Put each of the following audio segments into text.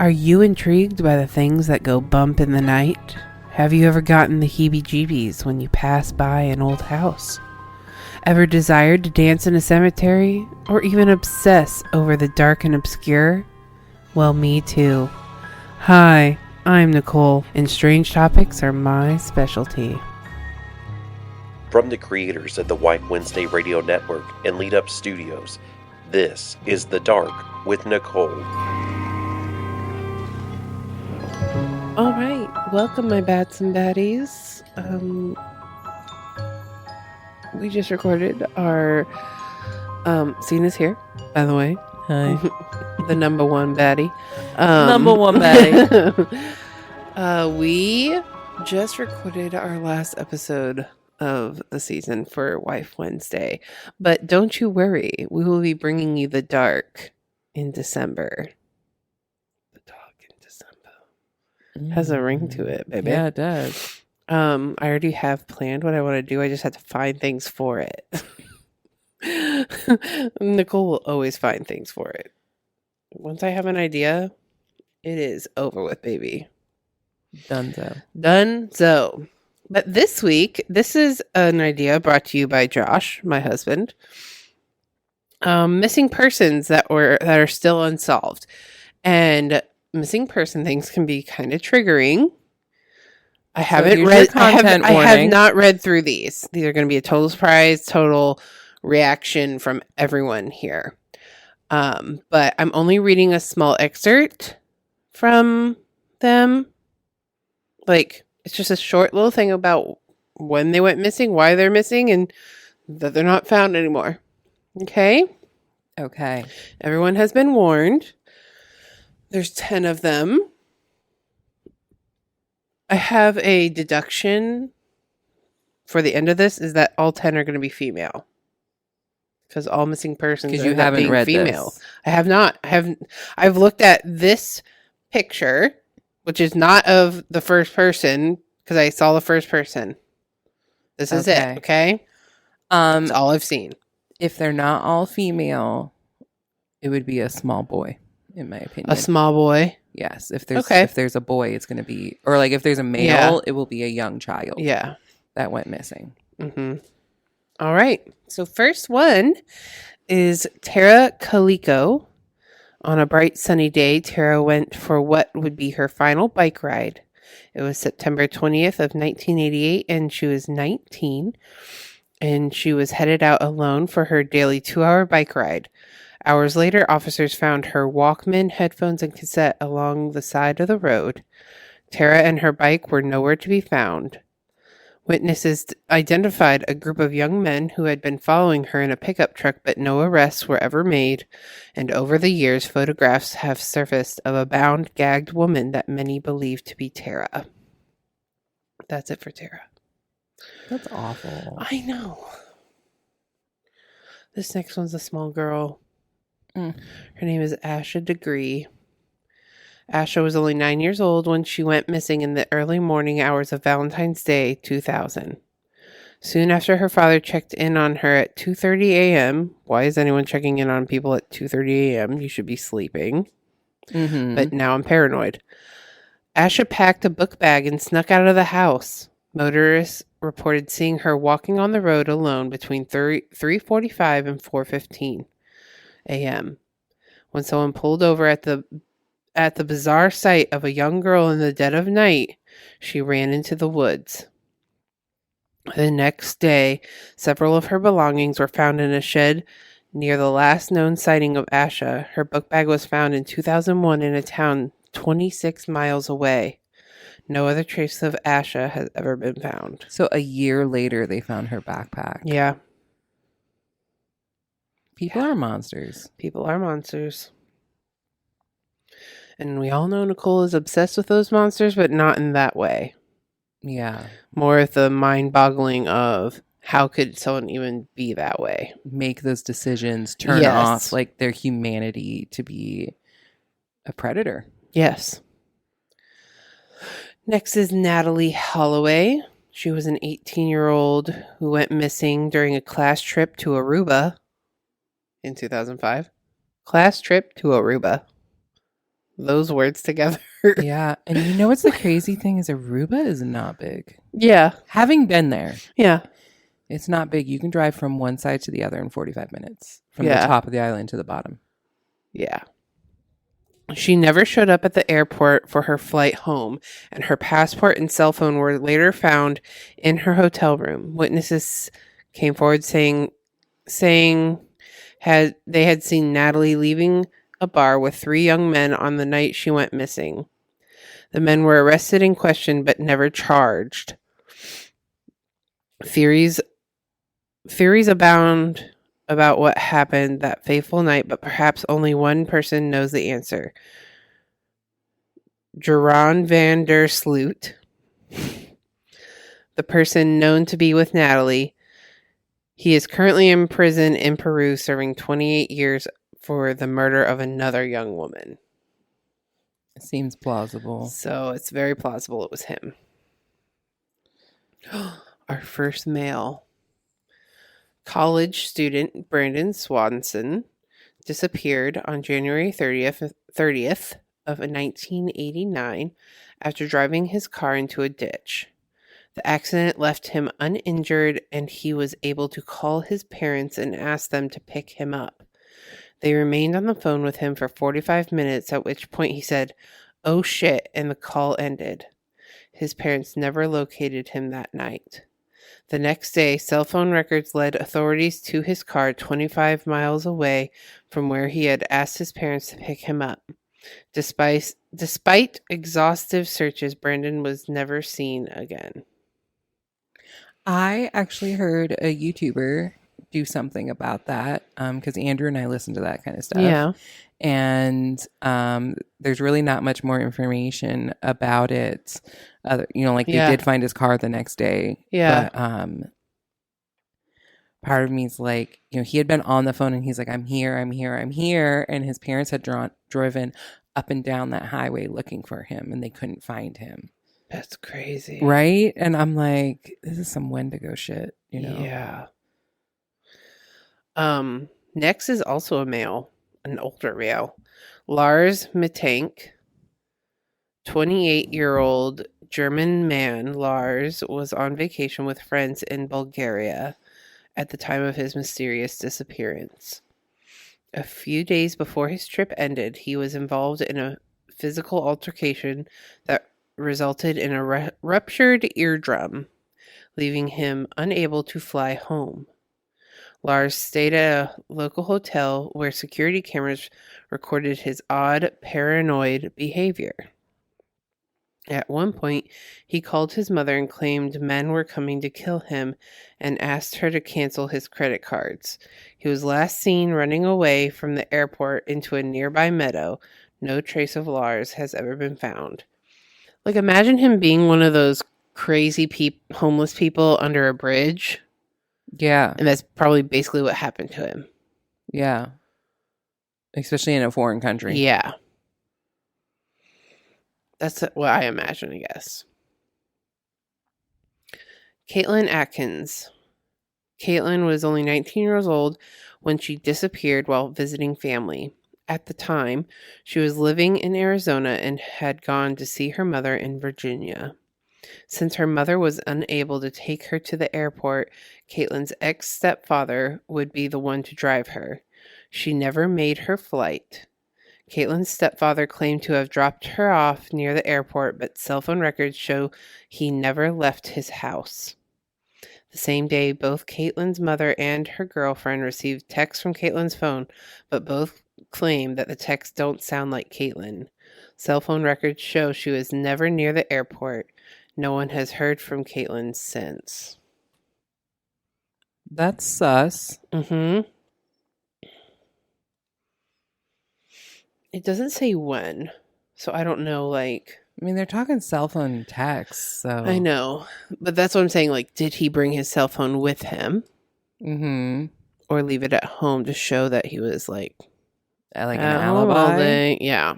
Are you intrigued by the things that go bump in the night? Have you ever gotten the heebie-jeebies when you pass by an old house? Ever desired to dance in a cemetery? Or even obsess over the dark and obscure? Well, me too. Hi, I'm Nicole, and strange topics are my specialty. From the creators of the White Wednesday Radio Network and Lead Up Studios, this is The Dark with Nicole. All right, welcome my bats and baddies. We just recorded our scene is here, by the way. Hi. The number one baddie. Number one baddie. We just recorded our last episode of the season for Wife Wednesday. But don't you worry, we will be bringing you the dark in December. The dark in December. Has a ring to it, baby. Yeah, it does. I already have planned what I want to do. I just have to find things for it. Nicole will always find things for it. Once I have an idea, it is over with, baby. Donezo. But this week, this is an idea brought to you by Josh, my husband. Missing persons that are still unsolved. And missing person things can be kind of triggering. I haven't read. I have not read through these. These are going to be a total surprise, total reaction from everyone here. But I'm only reading a small excerpt from them. Like, it's just a short little thing about when they went missing, why they're missing, and that they're not found anymore. Okay? Okay. Everyone has been warned. There's 10 of them. I have a deduction for the end of this is that all 10 are going to be female. Because all missing persons because you haven't read female. This. I have not. I've looked at this picture, which is not of the first person, because I saw the first person. This is it, okay? That's all I've seen. If they're not all female, it would be a small boy, in my opinion. A small boy? Yes. If there's a boy, it's going to be, or like if there's a male, it will be a young child. Yeah. That went missing. Mm-hmm. All right. So first one is Tara Calico. On a bright sunny day, Tara went for what would be her final bike ride. It was September 20th of 1988, and she was 19, and she was headed out alone for her daily 2-hour bike ride. Hours later, officers found her Walkman, headphones, and cassette along the side of the road. Tara and her bike were nowhere to be found. Witnesses identified a group of young men who had been following her in a pickup truck, but no arrests were ever made, and over the years, photographs have surfaced of a bound, gagged woman that many believe to be Tara. That's it for Tara. That's awful. I know. This next one's a small girl. Her name is Asha Degree. Asha was only 9 years old when she went missing in the early morning hours of Valentine's Day, 2000. Soon after her father checked in on her at 2:30 a.m. Why is anyone checking in on people at 2:30 a.m.? You should be sleeping. Mm-hmm. But now I'm paranoid. Asha packed a book bag and snuck out of the house. Motorists reported seeing her walking on the road alone between 3:45 and 4:15 a.m. When someone pulled over at the bizarre sight of a young girl in the dead of night, she ran into the woods. The next day, several of her belongings were found in a shed near the last known sighting of Asha. Her book bag was found in 2001 in a town 26 miles away. No other trace of Asha has ever been found. So a year later, they found her backpack. Yeah. People are monsters. People are monsters. And we all know Nicole is obsessed with those monsters, but not in that way. Yeah. More of the mind-boggling of how could someone even be that way? Make those decisions, turn off like their humanity to be a predator. Yes. Next is Natalie Holloway. She was an 18-year-old who went missing during a class trip to Aruba in 2005. Class trip to Aruba. those words together. Yeah. And you know what's the crazy thing is Aruba is not big. Yeah. Having been there. Yeah. It's not big. You can drive from one side to the other in 45 minutes. From the Yeah. top of the island to the bottom. Yeah. She never showed up at the airport for her flight home, and her passport and cell phone were later found in her hotel room. Witnesses came forward saying they had seen Natalie leaving a bar with 3 young men on the night she went missing. The men were arrested and questioned but never charged. Theories abound about what happened that fateful night, but perhaps only one person knows the answer. Geron van der Sloot, the person known to be with Natalie. He is currently in prison in Peru serving 28 years for the murder of another young woman. It seems plausible. So it's very plausible it was him. Our first male. College student Brandon Swanson disappeared on January 30th of 1989 after driving his car into a ditch. The accident left him uninjured, and he was able to call his parents and ask them to pick him up. They remained on the phone with him for 45 minutes, at which point he said, "Oh shit," and the call ended. His parents never located him that night. The next day, cell phone records led authorities to his car 25 miles away from where he had asked his parents to pick him up. Despite exhaustive searches, Brandon was never seen again. I actually heard a YouTuber do something about that because Andrew and I listen to that kind of stuff. Yeah. And there's really not much more information about it. They did find his car the next day. Yeah. But part of me is like, he had been on the phone and he's like, I'm here. And his parents had driven up and down that highway looking for him and they couldn't find him. That's crazy. Right? And I'm like, this is some Wendigo shit, Yeah. Next is also a male, an older male. Lars Mittank, 28-year-old German man. Lars was on vacation with friends in Bulgaria at the time of his mysterious disappearance. A few days before his trip ended, he was involved in a physical altercation that resulted in a ruptured eardrum, leaving him unable to fly home. Lars stayed at a local hotel where security cameras recorded his odd, paranoid behavior. At one point, he called his mother and claimed men were coming to kill him and asked her to cancel his credit cards. He was last seen running away from the airport into a nearby meadow. No trace of Lars has ever been found. Like, imagine him being one of those crazy homeless people under a bridge. Yeah. And that's probably basically what happened to him. Yeah. Especially in a foreign country. Yeah. That's what I imagine, I guess. Caitlin Atkins. Caitlin was only 19 years old when she disappeared while visiting family. At the time, she was living in Arizona and had gone to see her mother in Virginia. Since her mother was unable to take her to the airport, Caitlin's ex-stepfather would be the one to drive her. She never made her flight. Caitlin's stepfather claimed to have dropped her off near the airport, but cell phone records show he never left his house. The same day, both Caitlin's mother and her girlfriend received texts from Caitlin's phone, but both claim that the texts don't sound like Caitlin. Cell phone records show she was never near the airport. No one has heard from Caitlin since. That's sus. Mm-hmm. It doesn't say when, so I don't know, like... I mean, they're talking cell phone texts, so... I know, but that's what I'm saying, like, did he bring his cell phone with him? Mm-hmm. Or leave it at home to show that he was, like an alibi? Yeah.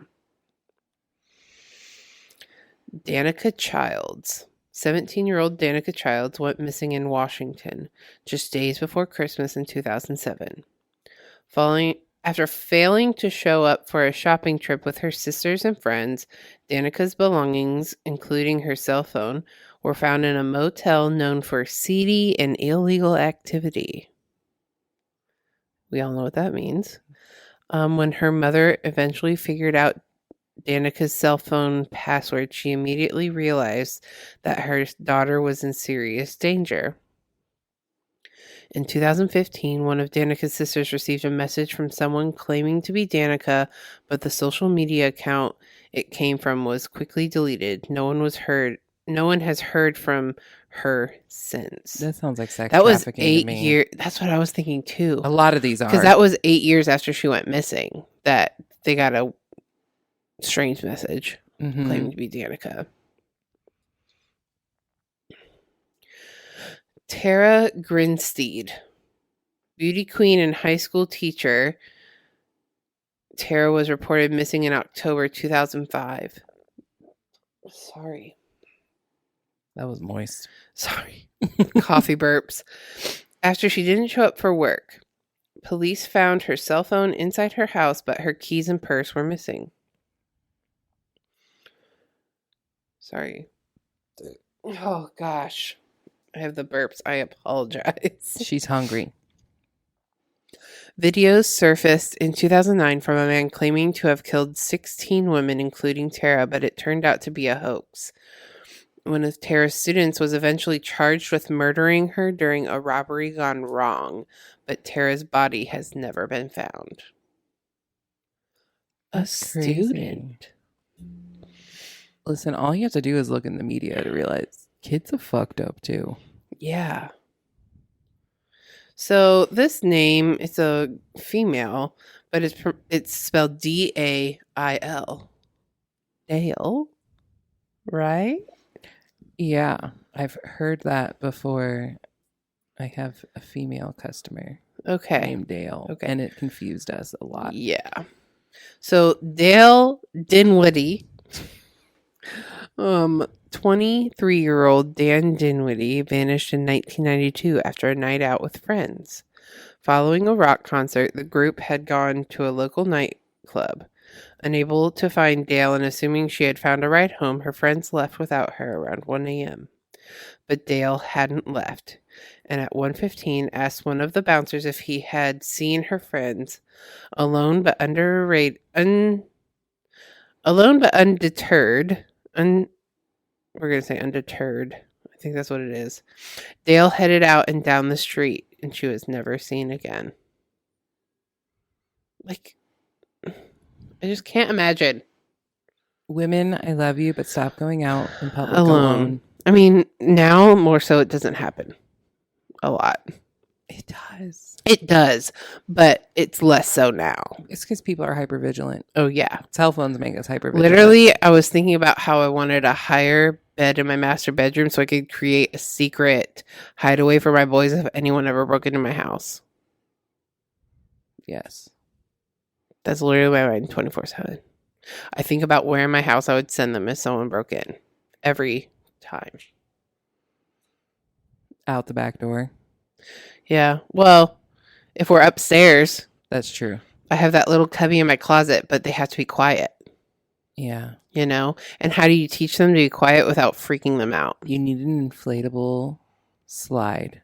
Danica Childs. 17-year-old Danica Childs went missing in Washington just days before Christmas in 2007. Following After failing to show up for a shopping trip with her sisters and friends, Danica's belongings, including her cell phone, were found in a motel known for seedy and illegal activity. We all know what that means. When her mother eventually figured out Danica's cell phone password, she immediately realized that her daughter was in serious danger. In 2015, one of Danica's sisters received a message from someone claiming to be Danica, but the social media account it came from was quickly deleted. No one has heard from her since. That sounds like sex That was trafficking 8 to me. years. That's what I was thinking too. A lot of these are. Because that was 8 years after she went missing that they got a strange message claiming to be Danica. Tara Grinstead, beauty queen and high school teacher. Tara was reported missing in October 2005. Sorry. That was moist. Sorry. Coffee burps. After she didn't show up for work, police found her cell phone inside her house, but her keys and purse were missing. Sorry. Oh, gosh. I have the burps. I apologize. She's hungry. Videos surfaced in 2009 from a man claiming to have killed 16 women, including Tara, but it turned out to be a hoax. One of Tara's students was eventually charged with murdering her during a robbery gone wrong, but Tara's body has never been found. That's a crazy. Student. Listen, all you have to do is look in the media to realize kids are fucked up too. Yeah. So this name, it's a female, but it's spelled D-A-I-L. Dale, right? Yeah, I've heard that before. I have a female customer named Dale, and it confused us a lot. Yeah. So Dale Dinwiddie, 23-year-old Dan Dinwiddie vanished in 1992 after a night out with friends. Following a rock concert, the group had gone to a local nightclub. Unable to find Dale and assuming she had found a ride home, her friends left without her around 1 a.m. But Dale hadn't left, and at 1:15 asked one of the bouncers if he had seen her friends. Alone but undeterred. We're going to say undeterred. I think that's what it is. Dale headed out and down the street, and she was never seen again. Like, I just can't imagine. Women, I love you, but stop going out in public Alone. I mean, now more so it doesn't happen a lot. It does. It does, but it's less so now. It's because people are hypervigilant. Oh, yeah. Cell phones make us hypervigilant. Literally, I was thinking about how I wanted a higher bed in my master bedroom so I could create a secret hideaway for my boys if anyone ever broke into my house. Yes. That's literally my mind 24/7. I think about where in my house I would send them if someone broke in. Every time. Out the back door. Yeah. Well, if we're upstairs, That's true. I have that little cubby in my closet, but they have to be quiet. Yeah. You know? And how do you teach them to be quiet without freaking them out? You need an inflatable slide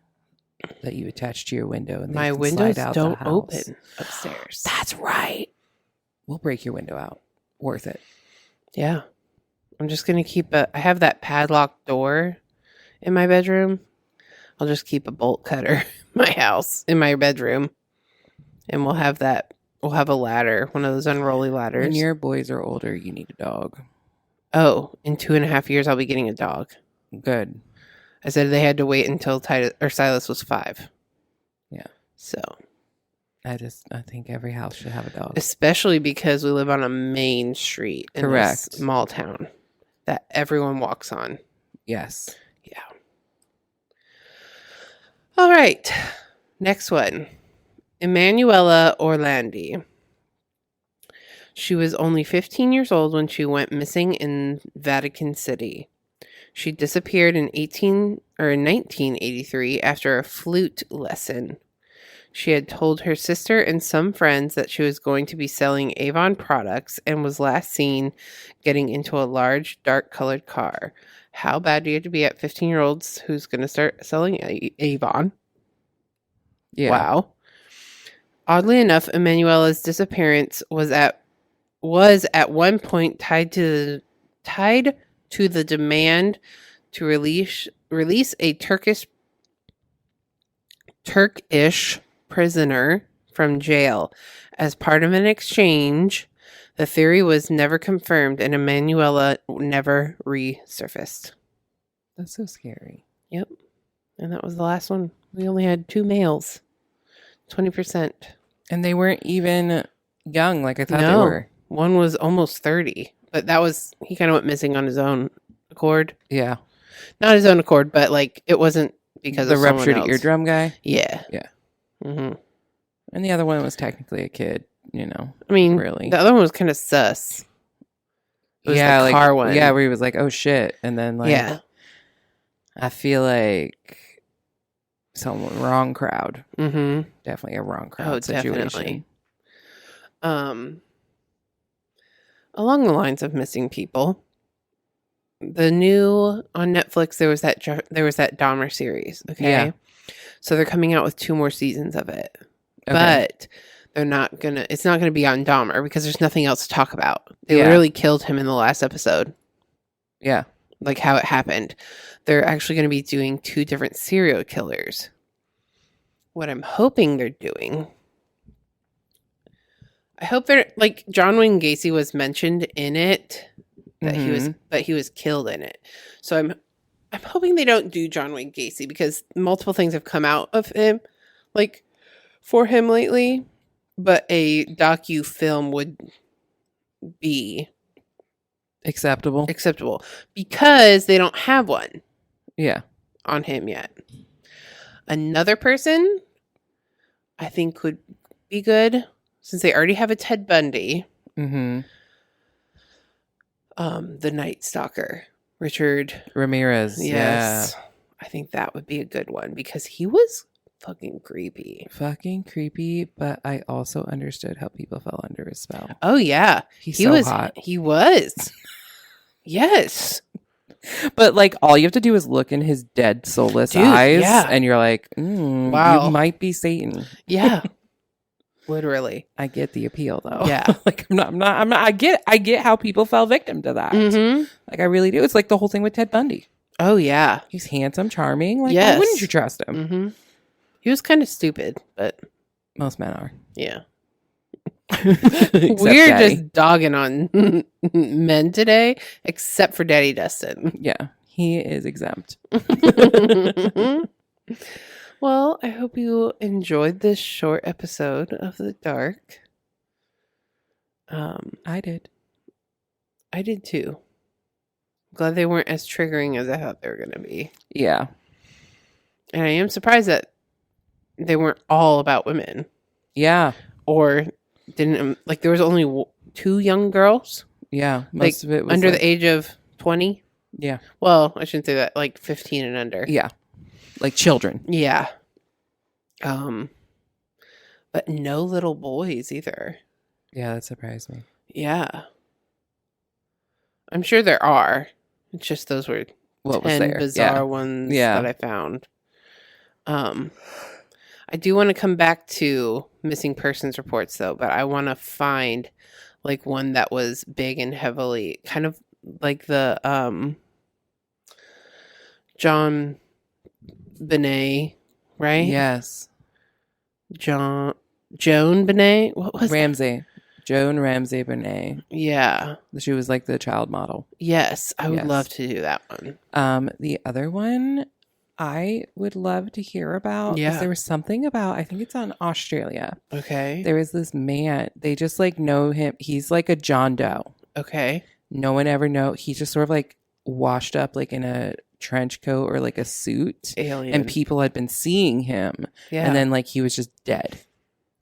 that you attach to your window. And My windows don't open upstairs. That's right. We'll break your window out. Worth it. Yeah. I'm just going to keep I have that padlock door in my bedroom. I'll just keep a bolt cutter in my bedroom. And we'll have a ladder, one of those unrolly ladders. When your boys are older, you need a dog. Oh, in 2.5 years, I'll be getting a dog. Good. I said they had to wait until Silas was 5. Yeah. So. I think every house should have a dog. Especially because we live on a main street in this small town that everyone walks on. Yes. Yeah. All right. Next one. Emanuela Orlandi. She was only 15 years old when she went missing in Vatican City. She disappeared in 1983 after a flute lesson. She had told her sister and some friends that she was going to be selling Avon products and was last seen getting into a large, dark-colored car. How bad do you have to be at 15-year-olds who's going to start selling Avon? Yeah. Wow. Oddly enough, Emanuela's disappearance was at one point tied to the demand to release a Turkish prisoner from jail. As part of an exchange, the theory was never confirmed and Emanuela never resurfaced. That's so scary. Yep. And that was the last one. We only had 2 males. 20%. And they weren't even young like I thought they No. were. One was almost 30, but he kind of went missing on his own accord. Yeah. Not his own accord, but like it wasn't because The of someone ruptured else. eardrum guy. Yeah. Yeah. Mm-hmm. And the other one was technically a kid, you know. I mean, Really. the other one was kind of sus. It was Yeah, the car one. Yeah, where he was like, "Oh shit," and then like, Yeah. I feel like wrong crowd. Mm-hmm. Definitely a wrong crowd situation. Definitely. Along the lines of missing people, the new on Netflix there was that Dahmer series. Okay, Yeah. So they're coming out with 2 more seasons of it, Okay. but it's not gonna be on Dahmer because there's nothing else to talk about. They Yeah. literally killed him in the last episode. Yeah. Like how it happened. They're actually going to be doing 2 different serial killers. What I'm hoping they're doing, I hope they're like John Wayne Gacy was mentioned in it, that he was killed in it. So I'm hoping they don't do John Wayne Gacy because multiple things have come out of him, like for him lately. But a docu film would be acceptable because they don't have one. Yeah. On him yet. Another person I think would be good since they already have a Ted Bundy. Mm-hmm. The Night Stalker, Richard Ramirez. Yes. Yeah. I think that would be a good one because he was fucking creepy. But I also understood how people fell under his spell. Oh yeah. He was hot. He was. Yes. But like all you have to do is look in his dead soulless eyes and you're like, wow, you might be Satan. Yeah. Literally. I get the appeal though. Yeah. Like I'm not I get how people fell victim to that. Mm-hmm. Like I really do. It's like the whole thing with Ted Bundy. Oh yeah. He's handsome, charming. Like why wouldn't you trust him? Mm-hmm. He was kind of stupid, but most men are. Yeah. We're just dogging on men today, except for Daddy Dustin. Yeah, he is exempt. Well, I hope you enjoyed this short episode of The Dark. I did. I did too. Glad they weren't as triggering as I thought they were going to be. Yeah. And I am surprised that they weren't all about women. Yeah. Or didn't, like, there was only 2 young girls. Yeah. Most of it was under the age of 20. Yeah. Well, I shouldn't say that. Like 15 and under. Yeah. Like children. Yeah. But no little boys either. Yeah, that surprised me. Yeah. I'm sure there are. It's just those were what 10 was there? bizarre ones that I found. I do want to come back to missing persons reports though, but I want to find like one that was big and heavily kind of like the John Benet, right? Yes. Joan Benet? What was Ramsey. Joan Ramsey Benet. Yeah. She was like the child model. Yes. I would love to do that one. The other one I would love to hear about. Yeah. There was something about, I think it's on Australia. Okay. There was this man. They just like know him. He's like a John Doe. Okay. No one ever know. He's just sort of like washed up like in a trench coat or like a suit. Alien. And people had been seeing him. Yeah. And then like he was just dead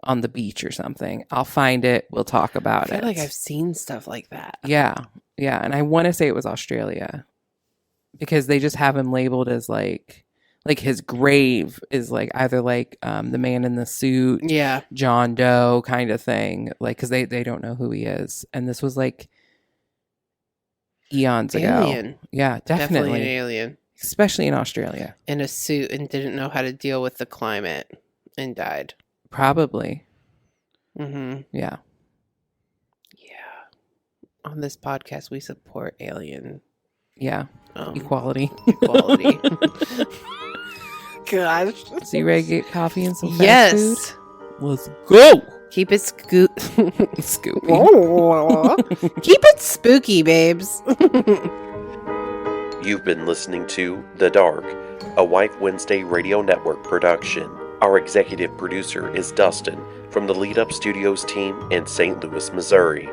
on the beach or something. I'll find it. We'll talk about it. I feel like I've seen stuff like that. Yeah. Yeah. And I want to say it was Australia because they just have him labeled as like like his grave is like either like the man in the suit, Yeah. John Doe kind of thing, like because they don't know who he is, and this was like eons ago. Alien. Yeah, Definitely an definitely, alien. especially in Australia. In a suit and didn't know how to deal with the climate and died. Probably, Mm-hmm. yeah. Yeah. On this podcast, we support alien Equality. equality. Gosh. So you ready to get coffee and some fast Yes. food? Let's go. Keep it Scoopy. Keep it spooky, babes. You've been listening to The Dark, a Wife Wednesday Radio Network production. Our executive producer is Dustin from the Lead Up Studios team in St. Louis, Missouri.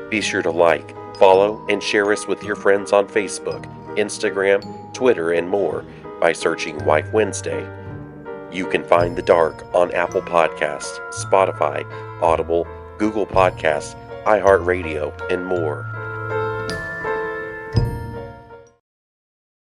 Be sure to like, follow, and share us with your friends on Facebook, Instagram, Twitter, and more by searching Wife Wednesday. You can find The Dark on Apple Podcasts, Spotify, Audible, Google Podcasts, iHeartRadio, and more.